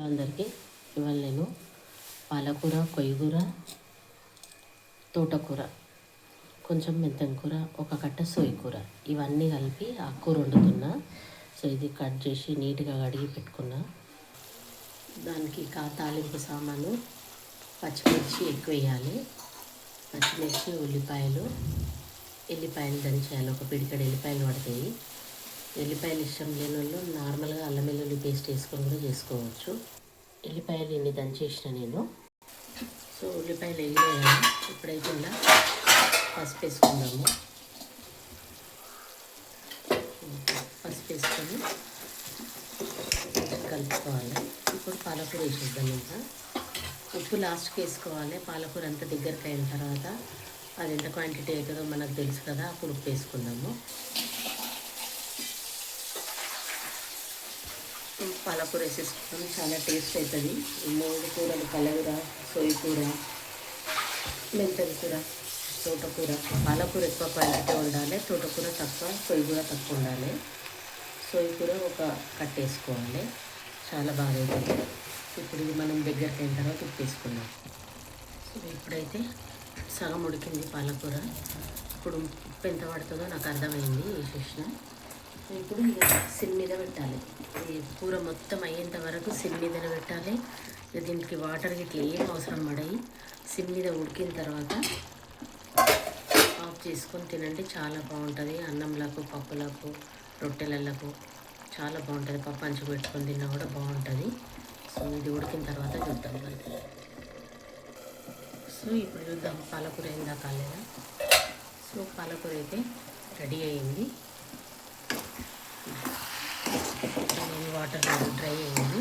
అందరికీ ఇవాళ నేను పాలకూర, కొయ్యగూర, తోటకూర, కొంచెం మెంతం కూర, ఒక కట్ట సోయకూర ఇవన్నీ కలిపి ఆకుకూర వండుతున్నా. సో ఇది కట్ చేసి నీట్గా కడిగి పెట్టుకున్నా. దానికి తాలింపు సామాను పచ్చిమిర్చి ఎక్కువ వేయాలి. పచ్చిమిర్చి, ఎల్లిపాయలు దంచేయాలి. ఒక పిడికెడు ఎల్లిపాయలు పడతాయి. ఎల్లిపాయలు ఇష్టం లేని వాళ్ళు నార్మల్గా అల్లం వెల్లుల్లి పేస్ట్ వేసుకొని కూడా చేసుకోవచ్చు. ఎల్లిపాయలు ఇన్ని దంచేసిన నేను. సో ఉల్లిపాయలు వేయాలి. ఇప్పుడైతే ఇలా పసుపు వేసుకుందాము. పసుపు వేసుకొని కలుపుకోవాలి. ఇప్పుడు పాలకూర వేసేద్దాం. ఇంకా ఉప్పు లాస్ట్కి వేసుకోవాలి. పాలకూర అంతా దగ్గరికి అయిన తర్వాత అది ఎంత క్వాంటిటీ అవుతుందో మనకు తెలుసు కదా, అప్పుడు ఉప్పు వేసుకుందాము. పాలకూర వేసేసుకుంటాం, చాలా టేస్ట్ అవుతుంది. ఈ 3 కూరలు, పాలకూర, సోయకూర, మెంతం కూర, తోటకూర. పాలకూర ఎక్కువ క్వాంటిటీ ఉండాలి, తోటకూర తక్కువ, సోయకూర తక్కువ ఉండాలి. సోయకూర ఒక కట్ వేసుకోవాలి, చాలా బాగా అవుతుంది. ఇప్పుడు ఇది మనం దగ్గరికి అయిన తర్వాత ఉప్పు వేసుకుందాం. సో ఇప్పుడైతే సగం ఉడికింది పాలకూర. ఇప్పుడు ఉప్పు ఎంత పడుతుందో నాకు అర్థమైంది, వేసేసిన. ఇప్పుడు సిమ్ మీద పెట్టాలి. ఈ కూర మొత్తం అయ్యేంత వరకు సిమ్ మీదనే పెట్టాలి. దీనికి వాటర్ గిట్ల ఏం అవసరం పడాయి. సిమ్ మీద ఉడికిన తర్వాత ఆఫ్ చేసుకొని తినండి, చాలా బాగుంటుంది. అన్నంలకు, పప్పులకు, రొట్టెలకు చాలా బాగుంటుంది. పప్పు అంచు పెట్టుకొని తిన్నా కూడా బాగుంటుంది. సో ఇది ఉడికిన తర్వాత చూద్దాం మరి. సో ఇప్పుడు చూద్దాం పాలకూర అయిందా కాలేదా. సో పాలకూర అయితే రెడీ అయింది. వాటర్ డ్రై అయింది.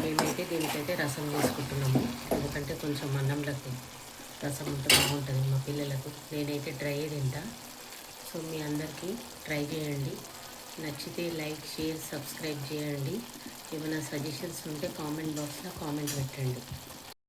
మేమైతే దీనికైతే రసం చేసుకుంటున్నాము, ఎందుకంటే కొంచెం అన్నంలకు రసం ఉంటే బాగుంటుంది మా పిల్లలకు. నేనైతే డ్రై తింటా. సో మీ అందరికీ ట్రై చేయండి. నచ్చితే లైక్, షేర్, సబ్స్క్రైబ్ చేయండి. ఏమైనా సజెషన్స్ ఉంటే కామెంట్ బాక్స్లో కామెంట్ పెట్టండి.